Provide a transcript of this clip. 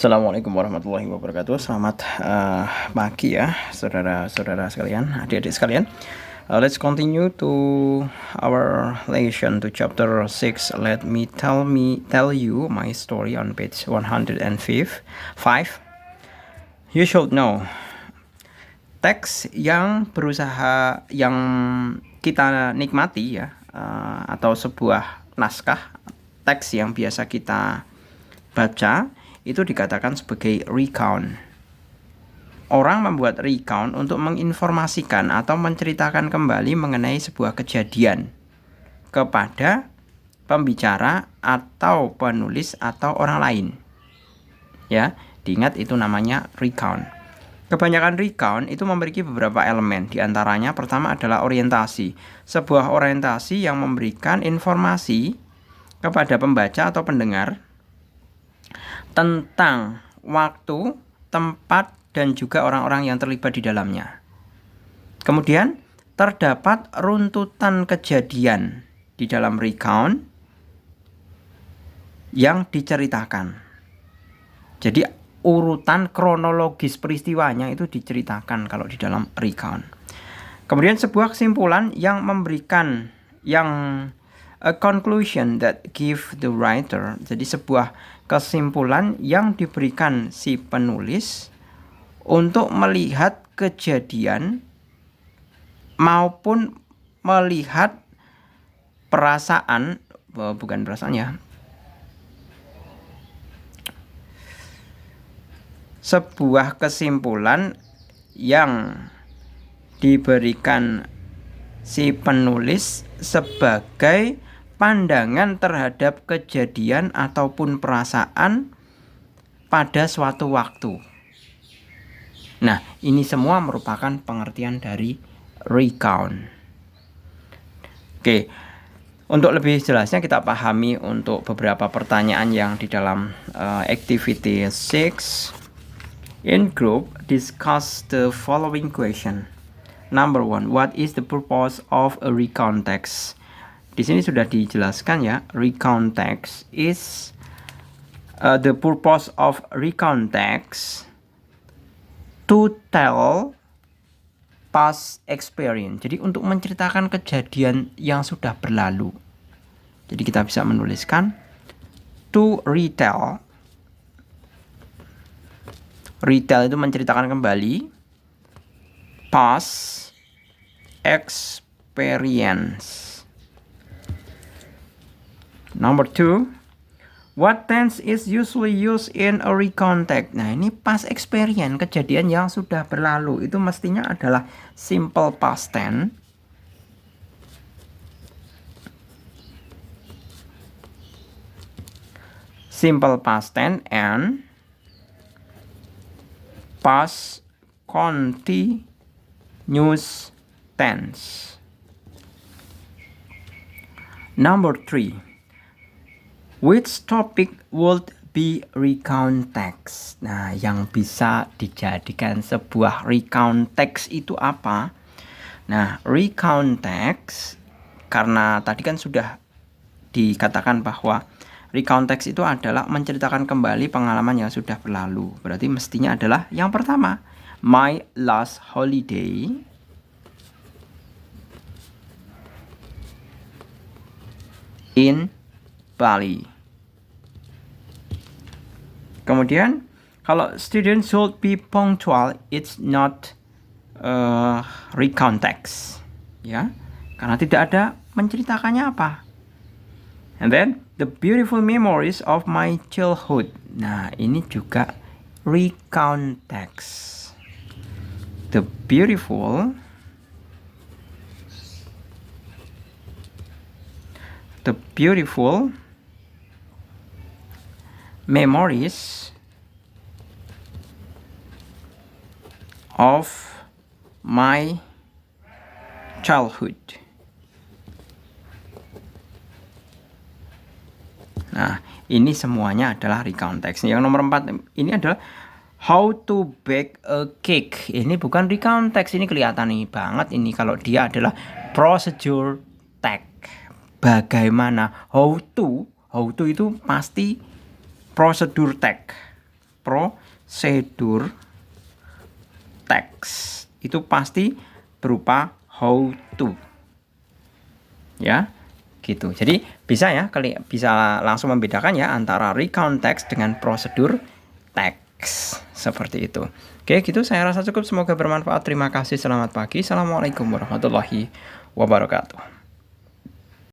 Assalamualaikum warahmatullahi wabarakatuh. Selamat pagi ya, saudara-saudara sekalian, adik-adik sekalian. Let's continue to our lesson to chapter 6. Let me tell you my story on page 105. You should know. Teks yang kita nikmati ya, atau sebuah naskah teks yang biasa kita baca itu dikatakan sebagai recount. Orang membuat recount untuk menginformasikan atau menceritakan kembali mengenai sebuah kejadian kepada pembicara atau penulis atau orang lain. Ya, diingat itu namanya recount. Kebanyakan recount itu memiliki beberapa elemen. Di antaranya pertama adalah orientasi. Sebuah orientasi yang memberikan informasi kepada pembaca atau pendengar tentang waktu, tempat, dan juga orang-orang yang terlibat di dalamnya. Kemudian, terdapat runtutan kejadian di dalam recount yang diceritakan. Jadi, urutan kronologis peristiwanya itu diceritakan kalau di dalam recount. Kemudian, sebuah kesimpulan yang memberikan a conclusion that give the writer. Jadi sebuah kesimpulan yang diberikan si penulis untuk melihat kejadian maupun melihat sebuah kesimpulan yang diberikan si penulis sebagai pandangan terhadap kejadian ataupun perasaan pada suatu waktu. Nah, ini semua merupakan pengertian dari recount. Oke, untuk lebih jelasnya kita pahami untuk beberapa pertanyaan yang di dalam activity 6. In group, discuss the following question. Number 1, what is the purpose of a recount text? Di sini sudah dijelaskan ya, recount text is the purpose of recount text to tell past experience. Jadi untuk menceritakan kejadian yang sudah berlalu. Jadi kita bisa menuliskan to retell. Retell itu menceritakan kembali past experience. Number 2, what tense is usually used in a recount text? Nah, ini past experience, kejadian yang sudah berlalu. Itu mestinya adalah simple past tense. Simple past tense and past continuous tense. Number 3, which topic would be recount text? Nah, yang bisa dijadikan sebuah recount text itu apa? Nah, recount text, karena tadi kan sudah dikatakan bahwa recount text itu adalah menceritakan kembali pengalaman yang sudah berlalu. Berarti mestinya adalah yang pertama, my last holiday in Bali. Kemudian, kalau student should be punctual, it's not recount text, ya, karena tidak ada menceritakannya apa. And then, the beautiful memories of my childhood. Nah, ini juga recount text. The beautiful memories of my childhood. Nah, ini semuanya adalah recount text. Yang nomor 4 ini adalah how to bake a cake. Ini bukan recount text, ini kelihatan nih banget ini kalau dia adalah procedure text. Bagaimana how to itu pasti prosedur text. prosedur teks itu pasti berupa how to. Ya, gitu. Jadi bisa ya, bisa langsung membedakan ya antara recount text dengan prosedur teks. Seperti itu. Oke, gitu saya rasa cukup. Semoga bermanfaat. Terima kasih. Selamat pagi. Assalamualaikum warahmatullahi wabarakatuh.